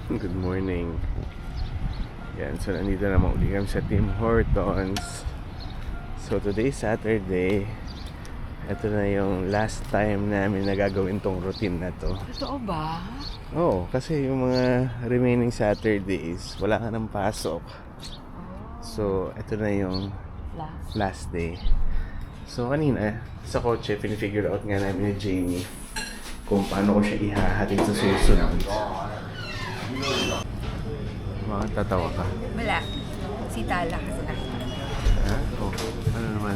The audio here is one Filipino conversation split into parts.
Good morning. Yan, so nandito naman uli kami sa Tim Hortons. So today Saturday. Ito na yung last time namin na gagawin tong routine na to. Totoo ba? Oo, kasi yung mga remaining Saturdays wala ka ng pasok. So ito na yung last day. So kanina sa kotse pinifigure out nga namin ni Jamie kung paano ko siya ihahatid sa susunod. Bakit tatawa ka? Wala. Si Tala kasi nakita. Ha? Oh, ano naman?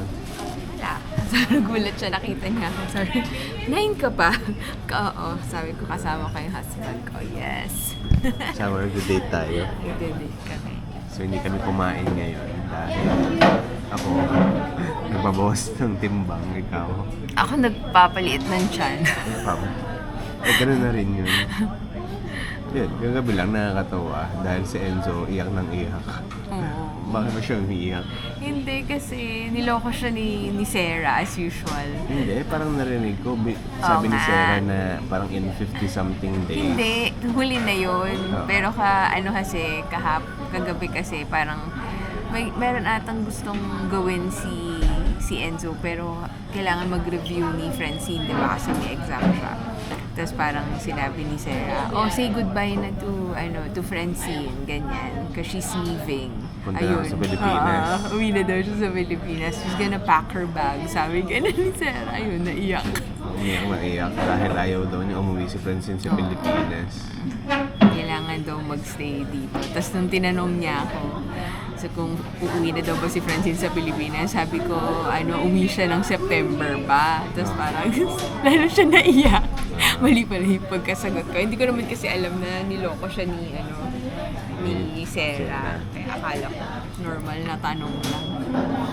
Wala. So, nagulat siya. Nakita niya ako. Sabi, 9 ka pa? Oo. Sabi ko, kasama ko yung husband ko. Yes. Sama nag-date tayo. Nag-date kami. So hindi kami kumain ngayon dahil ako nagbabawas ng timbang, ikaw. Ako nagpapaliit ng tiyan. Pam. Eh, ganun na rin yun. Yun, yung gabi lang nakakatawa dahil si Enzo iyak ng iyak. Oo. Bakit ba siya umiiyak? Hindi kasi niloko siya ni Sarah as usual. Hindi, parang narinig ko. Sabi ni nga. Sarah na parang in 50-something days. Hindi, huli na yun. Oo. Pero kasi kagabi kasi parang meron atang gustong gawin si Enzo pero kailangan mag-review ni Francine, di ba? Kasi may exam siya. Tapos parang sinabi ni Sarah, say goodbye na to Francine, ganyan. Because she's leaving. Punta na sa Pilipinas. Uwi na daw siya sa Pilipinas. She's gonna pack her bag. Sabi ganun ni Sarah. Ayun, naiyak. Umiyak dahil ayaw daw niya umuwi si Francine sa Pilipinas. Kailangan daw magstay dito. Tapos nung tinanong niya ako, so kung uuwi na daw ba si Francine sa Pilipinas, sabi ko, uwi siya ng September ba? Tapos parang, lalo siya naiyak. Mali pala yung pagkasagot ko. Hindi ko naman kasi alam na niloko siya ni Sarah. Kaya akala ko, normal na tanong lang.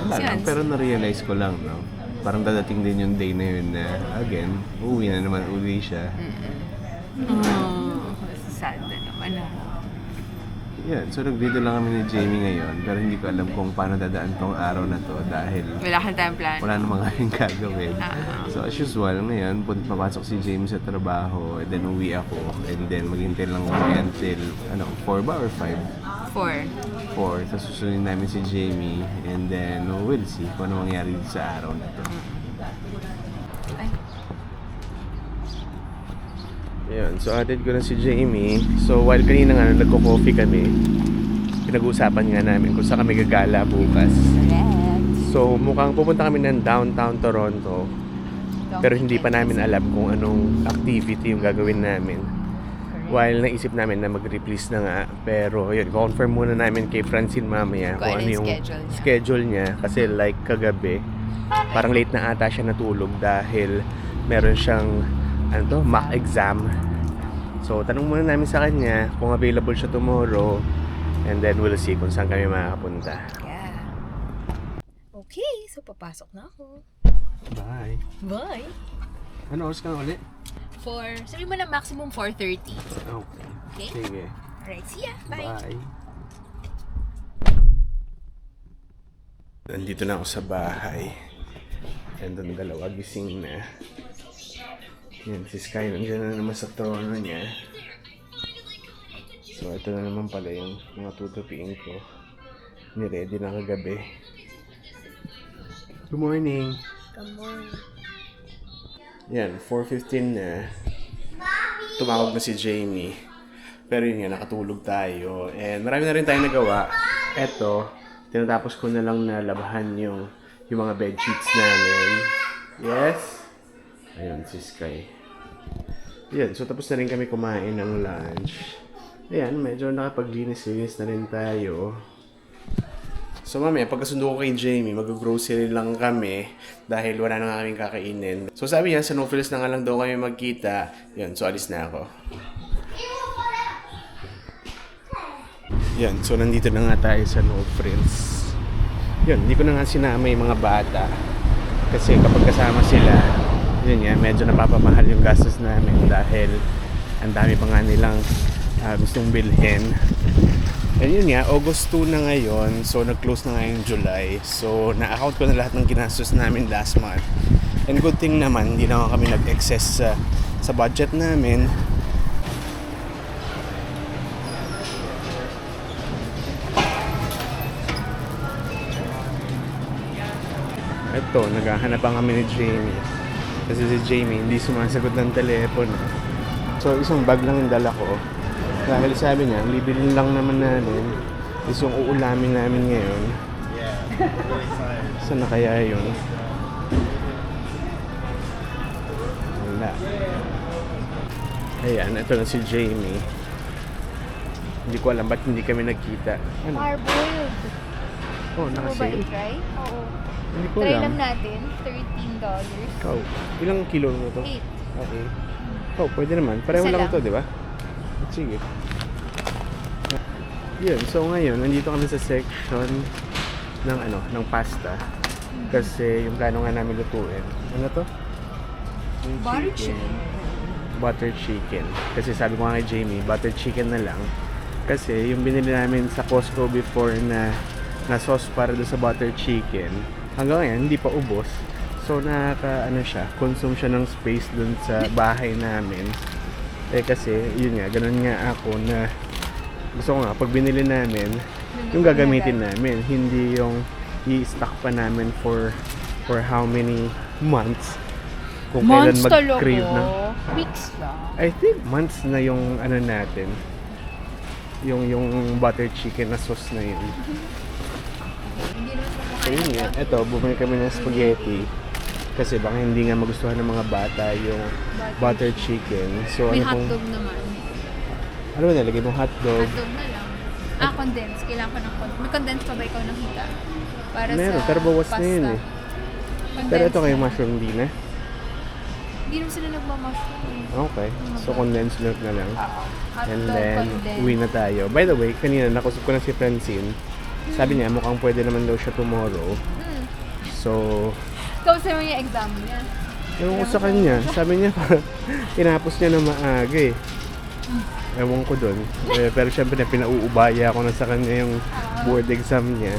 Wala lang, pero na-realize ko lang, no? Parang dadating din yung day na yun na, again, uuwi na naman uli siya. Sad na naman ako. Yan, so nag-video lang kami ni Jamie ngayon, pero hindi ko alam kung paano dadaan tong araw na to dahil Wala kang tayong plan. wala namang kaming gagawin. So as usual, ngayon, papasok si Jamie sa trabaho, and then uwi ako, and then maghintay lang kami until, 4 ba or 5? 4. Tapos susunod namin si Jamie, and then we'll see kung ano mangyari dito sa araw na to. Ayan, so atid ko na si Jamie. So while kanina nga nagko-coffee kami, pinag-uusapan nga namin kung saan kami gagala bukas. So mukhang pupunta kami ng downtown Toronto, pero hindi pa namin alam kung anong activity yung gagawin namin. While naisip namin na mag-release na nga, pero yun, confirm muna namin kay Francine mamaya kung ano yung schedule niya. Kasi like kagabi, parang late na ata siya natulog dahil meron siyang mock exam. So tanong muna namin sa kanya kung available siya tomorrow, and then we'll see kung saan kami makakapunta. Yeah. Okay, so papasok na ako. Bye. Bye! Ano oras ka na ulit? Sabi mo na maximum 4:30. Okay. Okay? Sige. Alright, see ya! Bye! Bye. Nandito na ako sa bahay. And ang dalawa gising na. Yan, si Sky nandiyan na naman sa trono niya. So ito na naman pala yung mga tutupiin ko. Niready na kagabi. Good morning! Good morning. Yan, 4:15 na. Tumawag na si Jamie. Pero yun nga, nakatulog tayo. And marami na rin tayong nagawa. Eto, tinatapos ko na lang na labahan yung mga bedsheets namin. Yes? Ayun, si Sky. Yan, so tapos na rin kami kumain ng lunch. Ayan, medyo nakapaglinis-linis na rin tayo. So mamaya, pagkasundo ko kay Jamie, mag-grocery lang kami dahil wala na nga kaming kakainin. So sabi niya, sa No Frills na nga lang daw kami magkita. Yan, so alis na ako. Yan, so nandito na nga tayo sa No Frills. Yan, hindi ko na nga sinama yung mga bata. Kasi kapag kasama sila, yun nga, medyo napapamahal yung gastos namin dahil ang dami pa nga nilang gustong bilhin. And yun nga, August 2 na ngayon, so nag-close na nga yung July. So na-account ko na lahat ng ginastos namin last month. And good thing naman, hindi na kami nag-excess sa budget namin. ito, naghahanap pa kami ni Jamie. Kasi si Jamie hindi sumasagot ng telepono. So, isang bag lang yung dala ko. Dahil sabi niya, libilin lang naman namin is yung uulamin namin ngayon. Saan na kaya yun? Wala. Ayan, ito na si Jamie. Hindi ko alam ba't hindi kami nagkita. Ano? Parboiled. Oh, Gusto mo ba naka-sale? i-try? Oo. Hindi ko Try alam. lang natin. $13. Ikaw, ilang kilo na to? 8. Okay. Oh, pwede naman. Pareho Isa lang lang. to, di ba? Sige. Yun, so ngayon, nandito kami sa section ng ng pasta. Kasi yung plano nga namin lutuin. Ano to? Yung Butter chicken. Butter chicken. Kasi sabi ko nga kay Jamie, butter chicken na lang. Kasi yung binili namin sa Costco before na sauce para doon sa butter chicken, hanggang ngayon hindi pa ubos. So siya, consume siya ng space doon sa bahay namin. Kasi yun nga, ganun nga ako na gusto ko nga pag binili namin, yung gagamitin namin, hindi yung i-stock pa namin for how many months. Kung kailan mag-crave na. Weeks lang. I think months na yung natin. Yung butter chicken na sauce na yun. Hindi naman So yun nga, eto, bumili kami ng spaghetti. Kasi baka hindi nga magustuhan ng mga bata yung butter chicken. So May ano hotdog naman. ano ba nalagay mong hotdog? Hotdog na lang. Condensed. Kailangan ko ng condensed. May condensed pa ba ikaw nakita? Para Meron, sa pero bawas pasta. na yun eh. Condensed Pero ito kayo na. mushroom din na. Hindi naman sila nagmamushroom. Okay. So condensed milk na lang. Oo. Hotdog, And then, condensed. uwi na tayo. By the way, kanina nakusap ko na si Francine. Sabi niya, mukhang pwede naman daw siya tomorrow. So, Kamusta naman yung exam niya? ewan ko sa kanya. Sabi niya, tinapos niya na maaga eh. Ewan ko dun. Pero syempre, pinauubaya ko na sa kanya yung board exam niya.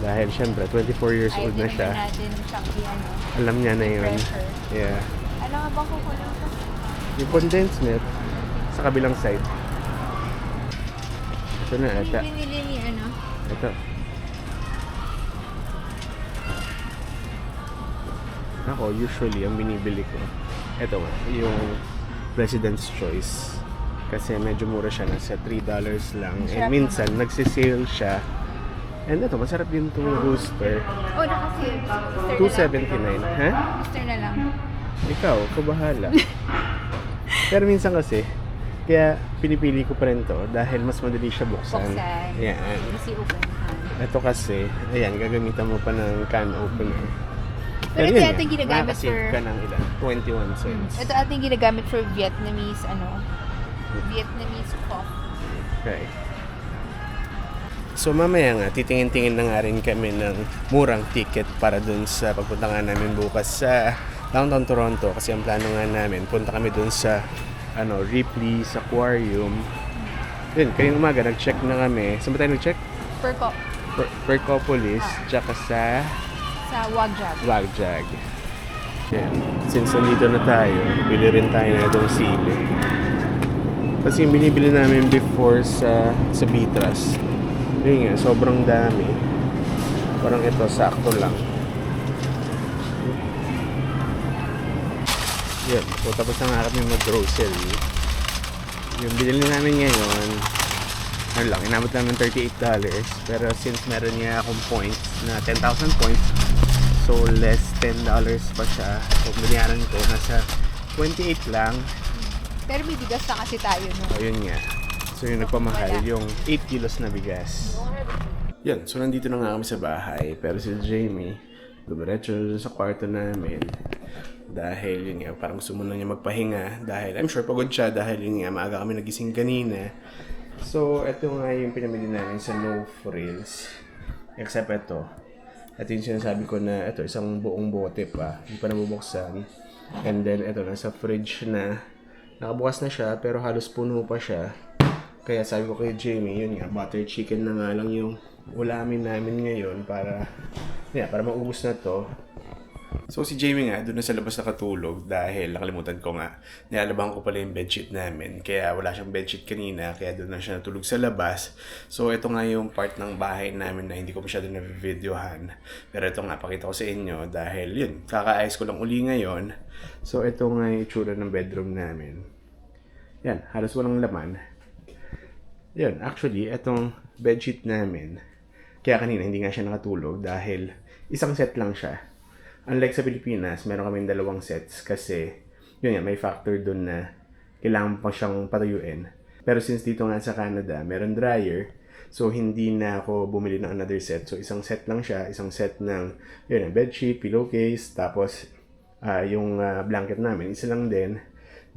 Dahil syempre, 24 years old na siya. natin siyang Alam niya na yun. pressure. Yeah. Ano nga bang kukulang ko? Yung condensed milk, sa kabilang side. Ito na ata. Yung binili ni Ito. Ako, usually, ang binibili ko, ito nga, yung President's Choice. Kasi medyo mura siya, nasa $3 lang. And Sarap minsan, nagsisale siya. And ito, masarap din itong rooster. Oh, naka-sale. $2.79. Ha? Booster na lang. Ikaw, kabahala. Pero minsan kasi, kaya pinipili ko pa rin to dahil mas madali siya buksan. Buksan. Yan. Easy open. Ito kasi, ayan, gagamitan mo pa ng can opener. Pero ito yun ating ginagamit makakasave for- ka ng ilan? 21 cents. Ito ating ginagamit for Vietnamese, Vietnamese coffee. Okay. So mamaya nga, titingin-tingin na nga rin kami ng murang ticket para dun sa pagpunta nga namin bukas sa Downtown Toronto. Kasi ang plano nga namin, punta kami dun sa Ripley's Aquarium. Yun, kayong umaga, nag-check na kami. Saan ba tayo nag-check? Percopolis, tsaka sa Sa Wagjag. Wagjag. Yan. Since nandito na tayo, bili rin tayo na itong sili. Kasi yung binibili namin before sa Vitras, yun nga, sobrang dami. Parang ito, sakto lang. Yan. So, tapos na nga kami mag-grocery. Yung binili namin ngayon, ano lang, inabot namin $38. Pero since meron niya akong points na 10,000 points, so less $10 pa siya. So binayaran ko, nasa 28 lang. Pero may bigas na kasi tayo, no? Ayun nga. So yung nagpamahal, yung 8 kilos na bigas. Yan, so nandito na nga kami sa bahay. Pero si Jamie, dumiretso na sa kwarto namin. Dahil yun nga, parang gusto muna niya magpahinga. Dahil I'm sure pagod siya dahil yun nga, maaga kami nagising kanina. So, ito nga yung pinamili namin sa No Frills. Except ito. Ito yung sinasabi ko na ito, isang buong bote pa. Hindi pa nabubuksan. And then, ito, nasa fridge na. Nakabukas na siya, pero halos puno pa siya. Kaya sabi ko kay Jamie, yun nga, butter chicken na nga lang yung ulamin namin ngayon para maubos na to. So si Jamie nga, doon na sa labas nakatulog dahil nakalimutan ko nga, nilalabahan ko pala yung bedsheet namin. Kaya wala siyang bedsheet kanina, kaya doon na siya natulog sa labas. So ito nga yung part ng bahay namin na hindi ko masyado na-videohan. Pero ito nga, pakita ko sa inyo dahil yun, kakaayos ko lang uli ngayon. So ito nga yung itsura ng bedroom namin. Yan, halos walang laman. Yun, actually, itong bedsheet namin, kaya kanina hindi nga siya nakatulog dahil isang set lang siya. Unlike sa Pilipinas, meron kaming dalawang sets kasi yun nga, may factor dun na kailangan pa siyang patuyuin. Pero since dito nga sa Canada, meron dryer, so hindi na ako bumili ng another set. So isang set lang siya, isang set ng yun, bedsheet, pillowcase, tapos yung blanket namin, isa lang din.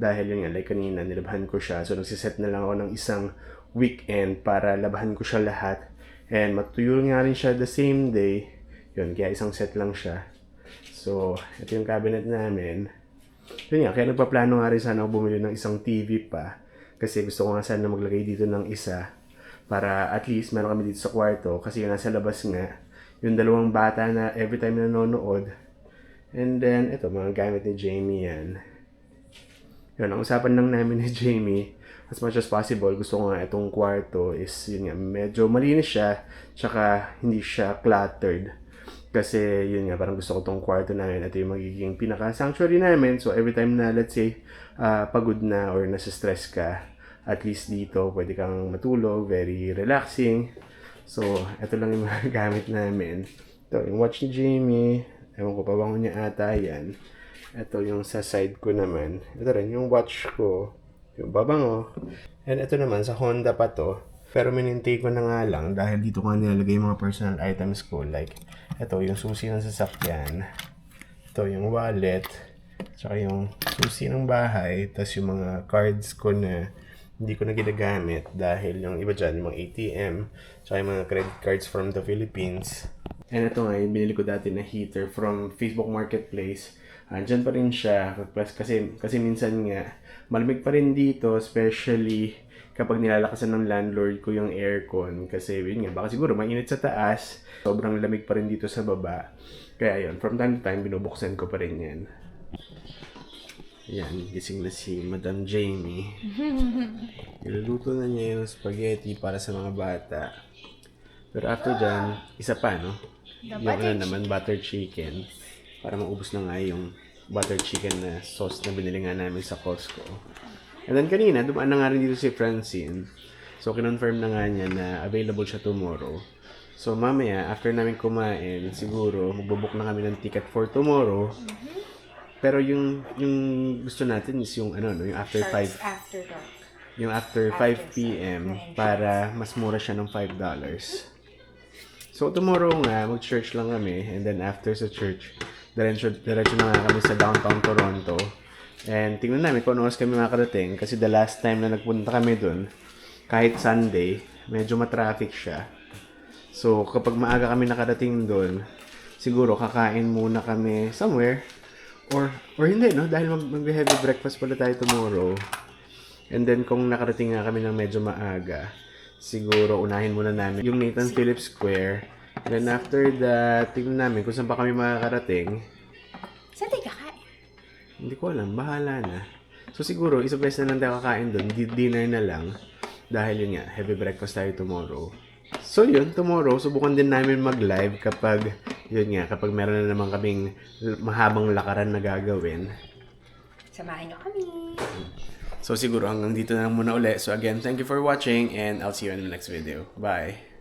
Dahil yun nga, like kanina, nilabahan ko siya. So nagsiset na lang ako ng isang weekend para labahan ko siya lahat. And matuyo nga rin siya the same day. Yun, kaya isang set lang siya. So, ito yung cabinet namin. Yun nga, kaya nagpaplano nga rin sana ako bumili ng isang TV pa. Kasi gusto ko nga sana maglagay dito ng isa. Para at least meron kami dito sa kwarto. Kasi yung nasa labas nga, yung dalawang bata na every time nanonood. And then, ito, mga gamit ni Jamie yan. Yun, ang usapan lang namin ni Jamie, as much as possible, gusto ko nga itong kwarto is, yun nga, medyo malinis siya. Tsaka, hindi siya cluttered. Kasi yun nga, parang gusto ko tong kwarto namin. Ito yung magiging pinaka-sanctuary namin. So every time na, let's say, pagod na or nasa-stress ka, at least dito, pwede kang matulog, very relaxing. So, ito lang yung mga gamit namin. Ito, yung watch ni Jamie. Ewan ko, pabango niya ata yan. Ito yung sa side ko naman. Ito rin, yung watch ko. Yung babango. And ito naman, sa Honda pa to. Pero minintay ko na nga lang dahil dito ko nga nilalagay yung mga personal items ko. Like, ito yung susi ng sasakyan. Ito yung wallet. Tsaka yung susi ng bahay. Tapos yung mga cards ko na hindi ko na ginagamit dahil yung iba dyan, yung mga ATM. Tsaka yung mga credit cards from the Philippines. And ito nga, yung binili ko dati na heater from Facebook Marketplace. Andyan pa rin siya. Kasi minsan nga, malamig pa rin dito, especially kapag nilalakasan ng landlord ko yung aircon. Kasi yun nga, baka siguro mainit sa taas. Sobrang lamig pa rin dito sa baba. Kaya yun, from time to time, binubuksan ko pa rin yan. Yan, gising na si Madam Jamie. Iluluto na niya yung spaghetti para sa mga bata. Pero after dyan, isa pa, no? Yung ano naman, butter chicken. Para maubos na nga yung butter chicken na sauce na binili nga namin sa Costco. And then kanina, dumaan na nga rin dito si Francine. So, kinonfirm na nga niya na available siya tomorrow. So, mamaya, after namin kumain, siguro, magbubook na kami ng ticket for tomorrow. Pero yung gusto natin is yung ano, no, yung after 5. After dark. Yung after 5 p.m. para mas mura siya ng $5. So, tomorrow nga, mag-church lang kami. And then, after sa church, diretso na nga kami sa downtown Toronto. And tingnan namin kung ano oras kami makarating kasi the last time na nagpunta kami dun, kahit Sunday, medyo matraffic siya. So, kapag maaga kami nakarating dun, siguro kakain muna kami somewhere. Or hindi, no? Dahil mag-heavy breakfast pala tayo tomorrow. And then, kung nakarating nga kami ng medyo maaga, siguro unahin muna namin yung Nathan Phillips Square. And then after that, tingnan namin kung saan pa kami makakarating. Saan tayo kakain? Hindi ko alam, bahala na. So siguro, isang beses na lang tayo kakain doon, dinner na lang. Dahil yun nga, heavy breakfast tayo tomorrow. So yun, tomorrow, subukan din namin mag-live kapag, yun nga, kapag meron na naman kaming mahabang lakaran na gagawin. Samahan niyo kami. So siguro hanggang dito na lang muna ulit. So again, thank you for watching and I'll see you in the next video. Bye!